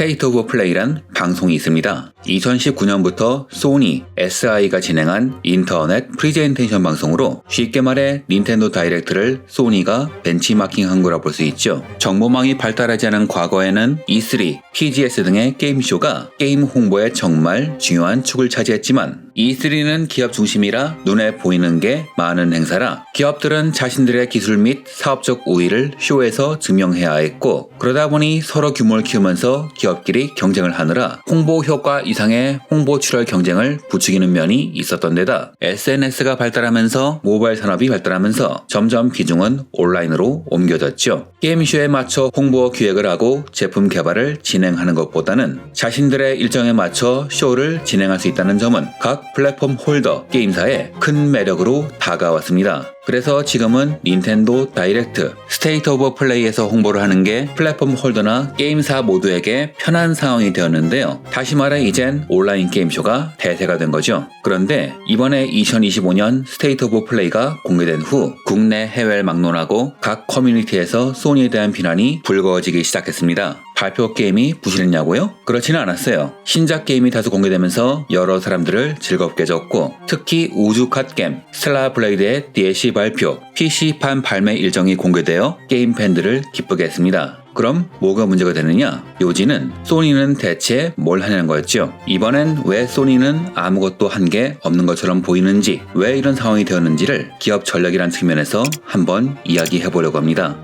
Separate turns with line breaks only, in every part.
스테이트 오브 플레이란 방송이 있습니다. 2019년부터 소니, SI가 진행한 인터넷 프리젠테이션 방송으로 쉽게 말해 닌텐도 다이렉트를 소니가 벤치마킹한 거라 볼 수 있죠. 정보망이 발달하지 않은 과거에는 E3, TGS 등의 게임쇼가 게임 홍보에 정말 중요한 축을 차지했지만 E3는 기업 중심이라 눈에 보이는 게 많은 행사라 기업들은 자신들의 기술 및 사업적 우위를 쇼에서 증명해야 했고, 그러다 보니 서로 규모를 키우면서 기업끼리 경쟁을 하느라 홍보 효과 이상의 홍보 출혈 경쟁을 부추기는 면이 있었던 데다 SNS가 발달하면서 모바일 산업이 발달하면서 점점 비중은 온라인으로 옮겨졌죠. 게임쇼에 맞춰 홍보 기획을 하고 제품 개발을 진행하는 것보다는 자신들의 일정에 맞춰 쇼를 진행할 수 있다는 점은 각 플랫폼 홀더 게임사의 큰 매력으로 다가왔습니다. 그래서 지금은 닌텐도 다이렉트, 스테이트 오브 플레이에서 홍보를 하는 게 플랫폼 홀더나 게임사 모두에게 편한 상황이 되었는데요. 다시 말해 이젠 온라인 게임쇼가 대세가 된 거죠. 그런데 이번에 2025년 스테이트 오브 플레이가 공개된 후 국내 해외를 막론하고 각 커뮤니티에서 소니에 대한 비난이 불거지기 시작했습니다. 발표 게임이 부실했냐고요? 그렇지는 않았어요. 신작 게임이 다수 공개되면서 여러 사람들을 즐겁게 해줬고, 특히 우주 갓겜, 스텔라 블레이드의 DLC 발표, PC판 발매 일정이 공개되어 게임 팬들을 기쁘게 했습니다. 그럼 뭐가 문제가 되느냐? 요지는 소니는 대체 뭘 하냐는 거였죠. 이번엔 왜 소니는 아무것도 한 게 없는 것처럼 보이는지, 왜 이런 상황이 되었는지를 기업 전략이란 측면에서 한번 이야기해보려고 합니다.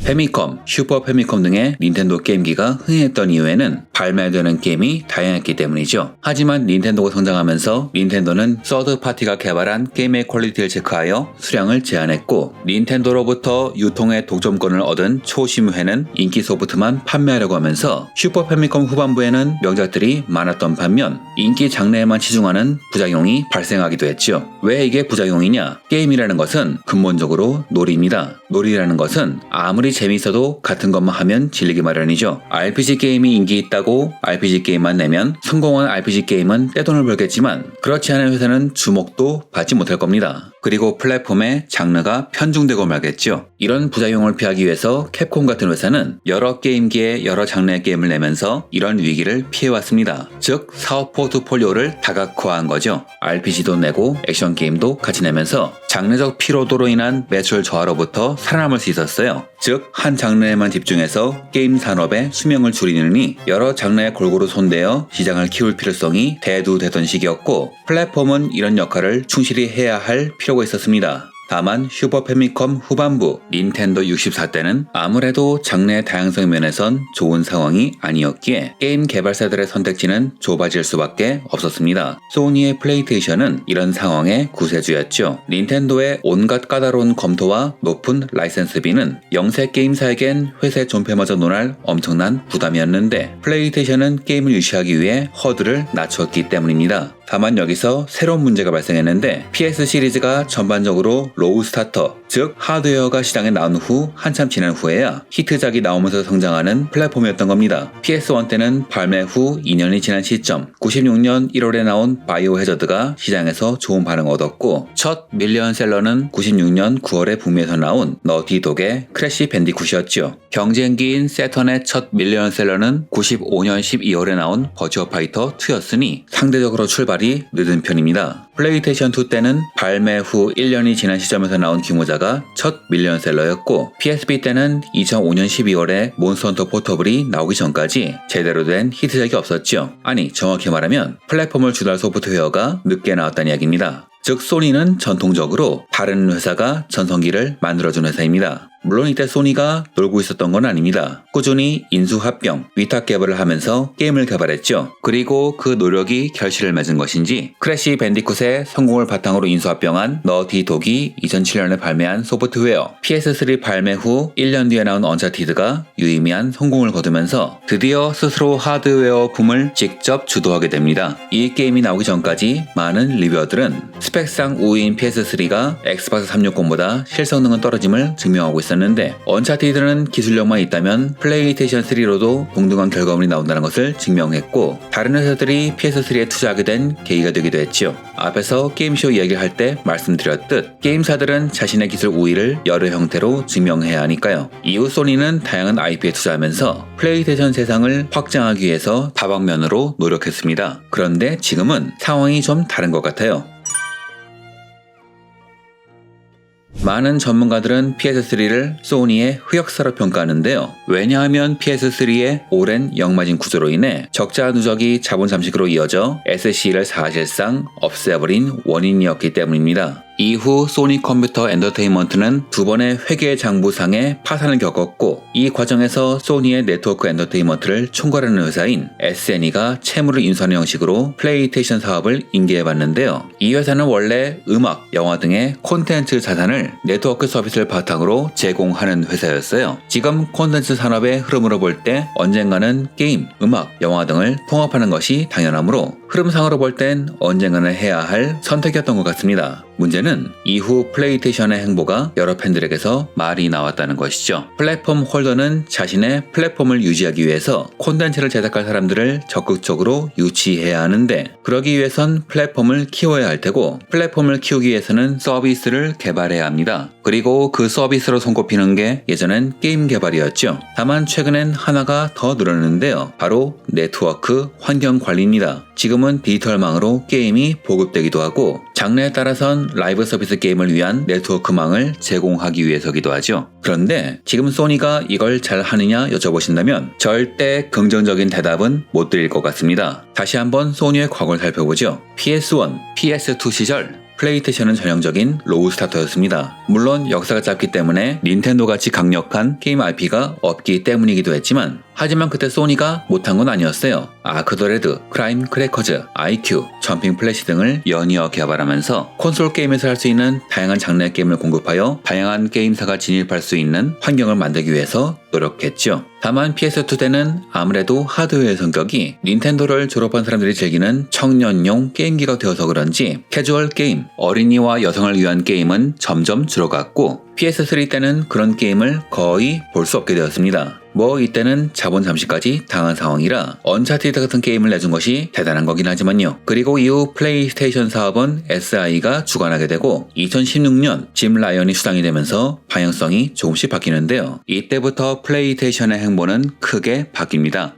패미컴, 슈퍼 패미컴 등의 닌텐도 게임기가 흥행했던 이유에는 발매되는 게임이 다양했기 때문이죠. 하지만 닌텐도가 성장하면서 닌텐도는 서드 파티가 개발한 게임의 퀄리티를 체크하여 수량을 제한했고, 닌텐도로부터 유통의 독점권을 얻은 초심회는 인기 소프트만 판매하려고 하면서 슈퍼 패미컴 후반부에는 명작들이 많았던 반면 인기 장르에만 치중하는 부작용이 발생하기도 했죠. 왜 이게 부작용이냐? 게임이라는 것은 근본적으로 놀이입니다. 놀이라는 것은 아무리 재미있어도 같은 것만 하면 질리기 마련이죠. RPG 게임이 인기 있다고 RPG 게임만 내면 성공한 RPG 게임은 떼돈을 벌겠지만 그렇지 않은 회사는 주목도 받지 못할 겁니다. 그리고 플랫폼의 장르가 편중되고 말겠죠. 이런 부작용을 피하기 위해서 캡콤 같은 회사는 여러 게임기에 여러 장르의 게임을 내면서 이런 위기를 피해왔습니다. 즉 사업 포트폴리오를 다각화한 거죠. RPG도 내고 액션 게임도 같이 내면서 장르적 피로도로 인한 매출 저하로부터 살아남을 수 있었어요. 즉 한 장르에만 집중해서 게임 산업의 수명을 줄이느니 여러 장르에 골고루 손대어 시장을 키울 필요성이 대두되던 시기였고, 플랫폼은 이런 역할을 충실히 해야 할 필요가 있었습니다. 다만 슈퍼 패미컴 후반부 닌텐도 64때는 아무래도 장르의 다양성 면에선 좋은 상황이 아니었기에 게임 개발사들의 선택지는 좁아질 수밖에 없었습니다. 소니의 플레이스테이션은 이런 상황의 구세주였죠. 닌텐도의 온갖 까다로운 검토와 높은 라이센스비는 영세 게임사에겐 회사의 존폐마저 논할 엄청난 부담이었는데, 플레이스테이션은 게임을 유치하기 위해 허들을 낮췄기 때문입니다. 다만 여기서 새로운 문제가 발생했는데, PS 시리즈가 전반적으로 로우 스타터, 즉 하드웨어가 시장에 나온 후 한참 지난 후에야 히트작이 나오면서 성장하는 플랫폼이었던 겁니다. PS1 때는 발매 후 2년이 지난 시점 96년 1월에 나온 바이오 해저드가 시장에서 좋은 반응을 얻었고, 첫 밀리언셀러는 96년 9월에 북미에서 나온 너티독의 크래시 밴디쿠시였죠. 경쟁기인 세턴의 첫 밀리언셀러는 95년 12월에 나온 버추어 파이터 2였으니 상대적으로 출발이 늦은 편입니다. 플레이스테이션 2 때는 발매 후 1년이 지난 시점에서 나온 규모자가 첫 밀리언셀러였고, PSP 때는 2005년 12월에 몬스터 헌터 포터블이 나오기 전까지 제대로 된 히트작이 없었죠. 아니, 정확히 말하면 플랫폼을 주도할 소프트웨어가 늦게 나왔다는 이야기입니다. 즉 소니는 전통적으로 다른 회사가 전성기를 만들어준 회사입니다. 물론 이때 소니가 놀고 있었던 건 아닙니다. 꾸준히 인수합병, 위탁 개발을 하면서 게임을 개발했죠. 그리고 그 노력이 결실을 맺은 것인지 크래시 밴디쿠트의 성공을 바탕으로 인수합병한 너티독이 2007년에 발매한 소프트웨어, PS3 발매 후 1년 뒤에 나온 언차티드가 유의미한 성공을 거두면서 드디어 스스로 하드웨어 붐을 직접 주도하게 됩니다. 이 게임이 나오기 전까지 많은 리뷰어들은 스펙상 우위인 PS3가 엑스박스 360보다 실성능은 떨어짐을 증명하고 있었는데 언차티드는 기술력만 있다면 플레이스테이션 3로도 동등한 결과물이 나온다는 것을 증명했고 다른 회사들이 PS3에 투자하게 된 계기가 되기도 했죠. 앞에서 게임쇼 이야기를 할 때 말씀드렸듯 게임사들은 자신의 기술 우위를 여러 형태로 증명해야 하니까요. 이후 소니는 다양한 IP에 투자하면서 플레이스테이션 세상을 확장하기 위해서 다방면으로 노력했습니다. 그런데 지금은 상황이 좀 다른 것 같아요. 많은 전문가들은 PS3를 소니의 흑역사로 평가하는데요. 왜냐하면 PS3의 오랜 역마진 구조로 인해 적자 누적이 자본 잠식으로 이어져 SC를 사실상 없애버린 원인이었기 때문입니다. 이후 소니 컴퓨터 엔터테인먼트는 두 번의 회계 장부상의 파산을 겪었고 이 과정에서 소니의 네트워크 엔터테인먼트를 총괄하는 회사인 SNE가 채무를 인수하는 형식으로 플레이스테이션 사업을 인계해봤는데요. 이 회사는 원래 음악, 영화 등의 콘텐츠 자산을 네트워크 서비스를 바탕으로 제공하는 회사였어요. 지금 콘텐츠 산업의 흐름으로 볼 때 언젠가는 게임, 음악, 영화 등을 통합하는 것이 당연하므로 흐름상으로 볼 땐 언젠가는 해야 할 선택이었던 것 같습니다. 문제는 이후 플레이스테이션의 행보가 여러 팬들에게서 말이 나왔다는 것이죠. 플랫폼 홀더는 자신의 플랫폼을 유지하기 위해서 콘텐츠를 제작할 사람들을 적극적으로 유치해야 하는데 그러기 위해선 플랫폼을 키워야 할 테고 플랫폼을 키우기 위해서는 서비스를 개발해야 합니다. 그리고 그 서비스로 손꼽히는 게 예전엔 게임 개발이었죠. 다만 최근엔 하나가 더 늘었는데요. 바로 네트워크 환경 관리입니다. 지금은 디지털망으로 게임이 보급되기도 하고 장르에 따라선 라이브 서비스 게임을 위한 네트워크망을 제공하기 위해서기도 하죠. 그런데 지금 소니가 이걸 잘 하느냐 여쭤보신다면 절대 긍정적인 대답은 못 드릴 것 같습니다. 다시 한번 소니의 과거를 살펴보죠. PS1, PS2 시절 플레이스테이션은 전형적인 로우 스타터였습니다. 물론 역사가 짧기 때문에 닌텐도같이 강력한 게임 IP가 없기 때문이기도 했지만 하지만 그때 소니가 못한 건 아니었어요. 아크더레드, 크라임 크래커즈, IQ, 점핑 플래시 등을 연이어 개발하면서 콘솔 게임에서 할 수 있는 다양한 장르의 게임을 공급하여 다양한 게임사가 진입할 수 있는 환경을 만들기 위해서 노력했죠. 다만 PS2 때는 아무래도 하드웨어의 성격이 닌텐도를 졸업한 사람들이 즐기는 청년용 게임기가 되어서 그런지 캐주얼 게임, 어린이와 여성을 위한 게임은 점점 줄어갔고 PS3 때는 그런 게임을 거의 볼 수 없게 되었습니다. 이때는 자본 잠식까지 당한 상황이라 언차티드 같은 게임을 내준 것이 대단한 거긴 하지만요. 그리고 이후 플레이스테이션 사업은 SI가 주관하게 되고 2016년 짐 라이언이 수장이 되면서 방향성이 조금씩 바뀌는데요. 이때부터 플레이스테이션의 행보는 크게 바뀝니다.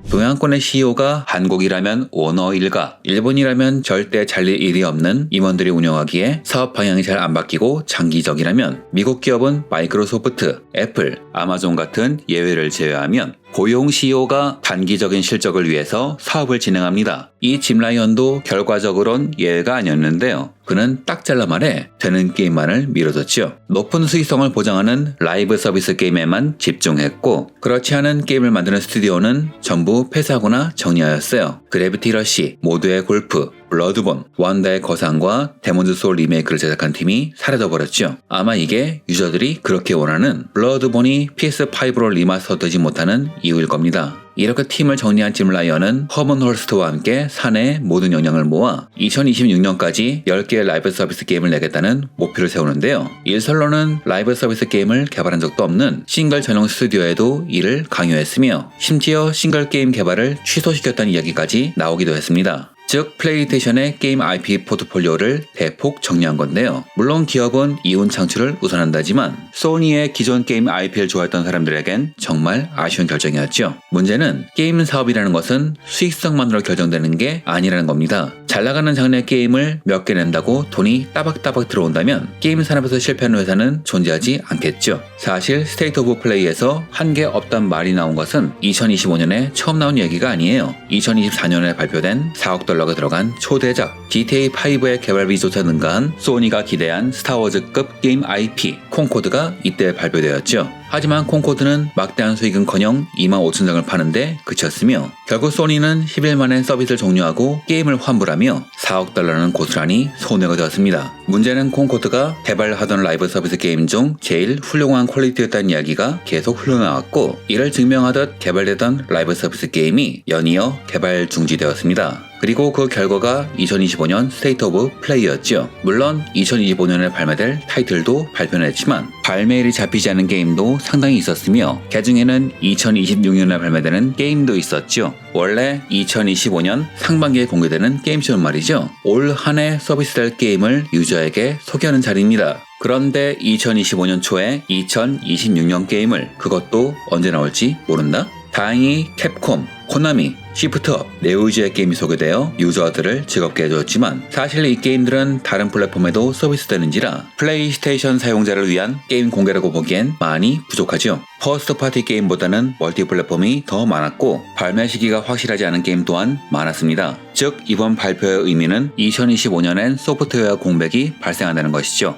동양권의 CEO가 한국이라면 오너 일가, 일본이라면 절대 잘릴 일이 없는 임원들이 운영하기에 사업 방향이 잘 안 바뀌고 장기적이라면 미국 기업은 마이크로소프트, 애플, 아마존 같은 예외를 제외하면 고용 CEO가 단기적인 실적을 위해서 사업을 진행합니다. 이 짐 라이언도 결과적으론 예외가 아니었는데요. 그는 딱 잘라 말해 되는 게임만을 밀어뒀죠. 높은 수익성을 보장하는 라이브 서비스 게임에만 집중했고 그렇지 않은 게임을 만드는 스튜디오는 전부 폐사하거나 정리하였어요. 그래비티 러시, 모두의 골프, 블러드본, 완다의 거상과 데몬즈 소울 리메이크를 제작한 팀이 사라져버렸죠. 아마 이게 유저들이 그렇게 원하는 블러드본이 PS5로 리마스터되지 못하는 이유일 겁니다. 이렇게 팀을 정리한 짐 라이언은 허먼 홀스트와 함께 사내의 모든 역량을 모아 2026년까지 10개의 라이브 서비스 게임을 내겠다는 목표를 세우는데요. 일설로는 라이브 서비스 게임을 개발한 적도 없는 싱글 전용 스튜디오에도 이를 강요했으며 심지어 싱글 게임 개발을 취소시켰다는 이야기까지 나오기도 했습니다. 즉 플레이스테이션의 게임 IP 포트폴리오를 대폭 정리한 건데요. 물론 기업은 이윤 창출을 우선한다지만 소니의 기존 게임 IP를 좋아했던 사람들에겐 정말 아쉬운 결정이었죠. 문제는 게임 사업이라는 것은 수익성만으로 결정되는 게 아니라는 겁니다. 잘 나가는 장르의 게임을 몇 개 낸다고 돈이 따박따박 들어온다면 게임 산업에서 실패하는 회사는 존재하지 않겠죠. 사실 스테이트 오브 플레이에서 한 게 없단 말이 나온 것은 2025년에 처음 나온 얘기가 아니에요. 2024년에 발표된 4억 달러가 들어간 초대작 GTA5의 개발비조차 능가한 소니가 기대한 스타워즈급 게임 IP 콘코드가 이때 발표되었죠. 하지만 콘코드는 막대한 수익은커녕 25,000장을 파는데 그쳤으며 결국 소니는 10일 만에 서비스를 종료하고 게임을 환불하며 4억 달러는 고스란히 손해가 되었습니다. 문제는 콘코드가 개발하던 라이브 서비스 게임 중 제일 훌륭한 퀄리티였다는 이야기가 계속 흘러나왔고 이를 증명하듯 개발되던 라이브 서비스 게임이 연이어 개발 중지되었습니다. 그리고 그 결과가 2025년 스테이트 오브 플레이였죠. 물론 2025년에 발매될 타이틀도 발표는 했지만 발매일이 잡히지 않은 게임도 상당히 있었으며 그중에는 2026년에 발매되는 게임도 있었죠. 원래 2025년 상반기에 공개되는 게임쇼는 말이죠. 올 한 해 서비스될 게임을 유저에게 소개하는 자리입니다. 그런데 2025년 초에 2026년 게임을, 그것도 언제 나올지 모른다? 다행히 캡콤, 코나미, 시프트업, 네오지의 게임이 소개되어 유저들을 즐겁게 해줬지만 사실 이 게임들은 다른 플랫폼에도 서비스되는지라 플레이스테이션 사용자를 위한 게임 공개라고 보기엔 많이 부족하죠. 퍼스트 파티 게임보다는 멀티 플랫폼이 더 많았고 발매 시기가 확실하지 않은 게임 또한 많았습니다. 즉 이번 발표의 의미는 2025년엔 소프트웨어 공백이 발생한다는 것이죠.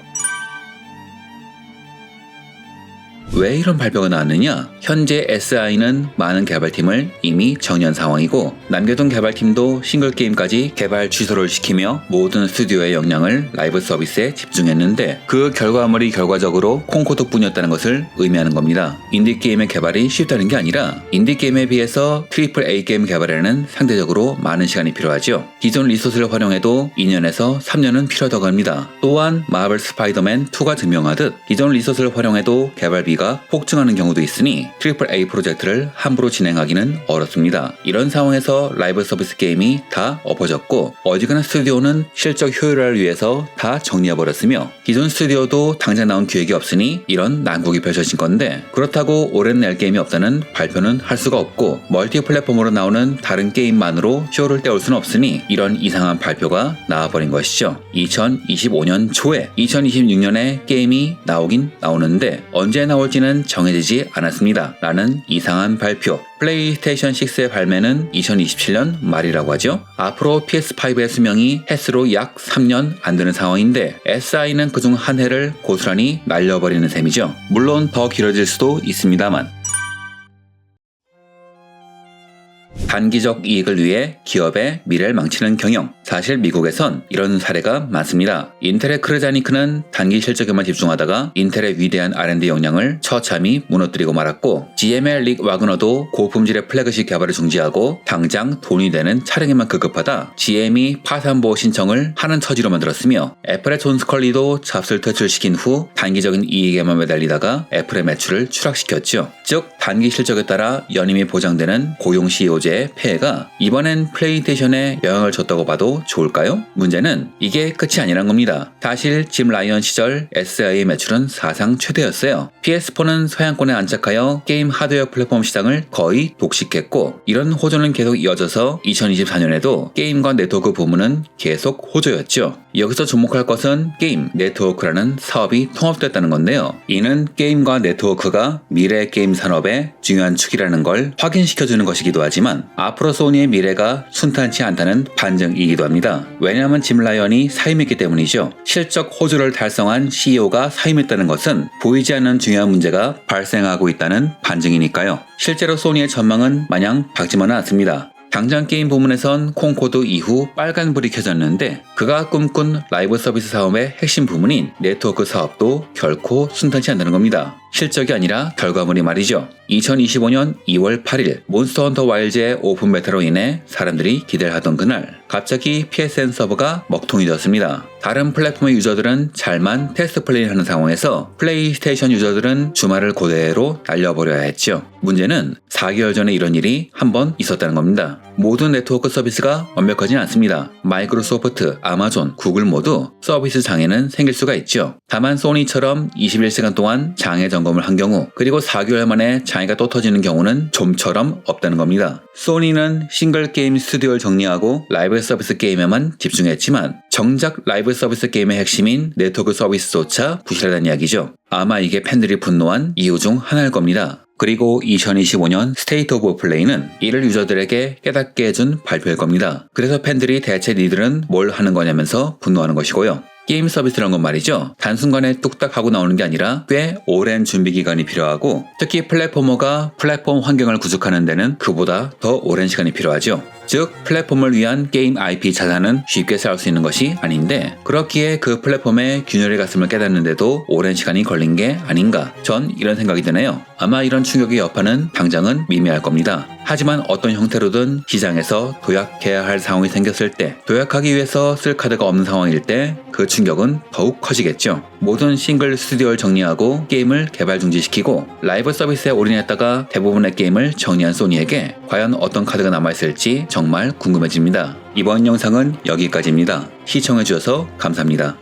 왜 이런 발표가 나왔느냐? 현재 SI는 많은 개발팀을 이미 정리한 상황이고 남겨둔 개발팀도 싱글게임까지 개발 취소를 시키며 모든 스튜디오의 역량을 라이브 서비스에 집중했는데 그 결과물이 결과적으로 콩코드뿐이었다는 것을 의미하는 겁니다. 인디게임의 개발이 쉽다는 게 아니라 인디게임에 비해서 트리플 A 게임 개발에는 상대적으로 많은 시간이 필요하죠. 기존 리소스를 활용해도 2년에서 3년은 필요하다고 합니다. 또한 마블 스파이더맨 2가 증명하듯 기존 리소스를 활용해도 개발비가 폭증하는 경우도 있으니 트리플 A 프로젝트를 함부로 진행하기는 어렵습니다. 이런 상황에서 라이브 서비스 게임이 다 엎어졌고 어지간한 스튜디오는 실적 효율화를 위해서 다 정리해버렸으며 기존 스튜디오도 당장 나온 기획이 없으니 이런 난국이 펼쳐진 건데 그렇다고 올해는 낼 게임이 없다는 발표는 할 수가 없고 멀티 플랫폼으로 나오는 다른 게임만으로 쇼를 때울 수는 없으니 이런 이상한 발표가 나와버린 것이죠. 2025년 초에 2026년에 게임이 나오긴 나오는데 언제 나올지는 정해지지 않았습니다. 라는 이상한 발표. 플레이스테이션 6의 발매는 2027년 말이라고 하죠. 앞으로 PS5의 수명이 햇수로 약 3년 안 되는 상황인데 SI는 그중 한 해를 고스란히 날려버리는 셈이죠. 물론 더 길어질 수도 있습니다만. 단기적 이익을 위해 기업의 미래를 망치는 경영. 사실 미국에선 이런 사례가 많습니다. 인텔의 크르자니크는 단기 실적에만 집중하다가 인텔의 위대한 R&D 역량을 처참히 무너뜨리고 말았고 GM의 릭 와그너도 고품질의 플래그십 개발을 중지하고 당장 돈이 되는 촬영에만 급급하다 GM이 파산보호 신청을 하는 처지로 만들었으며 애플의 존 스컬리도 잡스를 퇴출시킨 후 단기적인 이익에만 매달리다가 애플의 매출을 추락시켰죠. 즉 단기 실적에 따라 연임이 보장되는 고용 CEO제의 폐해가 이번엔 플레이스테이션에 영향을 줬다고 봐도 좋을까요? 문제는 이게 끝이 아니란 겁니다. 사실 짐 라이언 시절 SI의 매출은 사상 최대였어요. PS4는 서양권에 안착하여 게임 하드웨어 플랫폼 시장을 거의 독식했고 이런 호조는 계속 이어져서 2024년에도 게임과 네트워크 부문은 계속 호조였죠. 여기서 주목할 것은 게임 네트워크라는 사업이 통합됐다는 건데요. 이는 게임과 네트워크가 미래 게임 산업의 중요한 축이라는 걸 확인시켜주는 것이기도 하지만 앞으로 소니의 미래가 순탄치 않다는 반증이기도 합니다. 왜냐하면 짐 라이언이 사임했기 때문이죠. 실적 호조를 달성한 CEO가 사임했다는 것은 보이지 않는 중요한 문제가 발생하고 있다는 반증이니까요. 실제로 소니의 전망은 마냥 밝지만은 않습니다. 당장 게임 부문에선 콩코드 이후 빨간불이 켜졌는데 그가 꿈꾼 라이브 서비스 사업의 핵심 부문인 네트워크 사업도 결코 순탄치 않다는 겁니다. 실적이 아니라 결과물이 말이죠. 2025년 2월 8일 몬스터 헌터 와일드의 오픈 베타로 인해 사람들이 기대를 하던 그날 갑자기 PSN 서버가 먹통이 되었습니다. 다른 플랫폼의 유저들은 잘만 테스트 플레이하는 상황에서 플레이스테이션 유저들은 주말을 그대로 날려버려야 했죠. 문제는 4개월 전에 이런 일이 한 번 있었다는 겁니다. 모든 네트워크 서비스가 완벽하진 않습니다. 마이크로소프트, 아마존, 구글 모두 서비스 장애는 생길 수가 있죠. 다만 소니처럼 21시간 동안 장애 점검을 한 경우 그리고 4개월 만에 장애가 또 터지는 경우는 좀처럼 없다는 겁니다. 소니는 싱글 게임 스튜디오를 정리하고 라이브 서비스 게임에만 집중했지만 정작 라이브 서비스 게임의 핵심인 네트워크 서비스조차 부실하다는 이야기죠. 아마 이게 팬들이 분노한 이유 중 하나일 겁니다. 그리고 2025년 스테이트 오브 플레이는 이를 유저들에게 깨닫게 해준 발표일 겁니다. 그래서 팬들이 대체 니들은 뭘 하는 거냐면서 분노하는 것이고요. 게임 서비스란 건 말이죠. 단순간에 뚝딱 하고 나오는 게 아니라 꽤 오랜 준비 기간이 필요하고 특히 플랫포머가 플랫폼 환경을 구축하는 데는 그보다 더 오랜 시간이 필요하죠. 즉 플랫폼을 위한 게임 IP 자산은 쉽게 쌓을 수 있는 것이 아닌데 그렇기에 그 플랫폼의 균열의 가슴을 깨닫는데도 오랜 시간이 걸린 게 아닌가 전 이런 생각이 드네요. 아마 이런 충격의 여파는 당장은 미미할 겁니다. 하지만 어떤 형태로든 시장에서 도약해야 할 상황이 생겼을 때 도약하기 위해서 쓸 카드가 없는 상황일 때 그 충격은 더욱 커지겠죠. 모든 싱글 스튜디오를 정리하고 게임을 개발 중지시키고 라이브 서비스에 올인했다가 대부분의 게임을 정리한 소니에게 과연 어떤 카드가 남아있을지 정말 궁금해집니다. 이번 영상은 여기까지입니다. 시청해주셔서 감사합니다.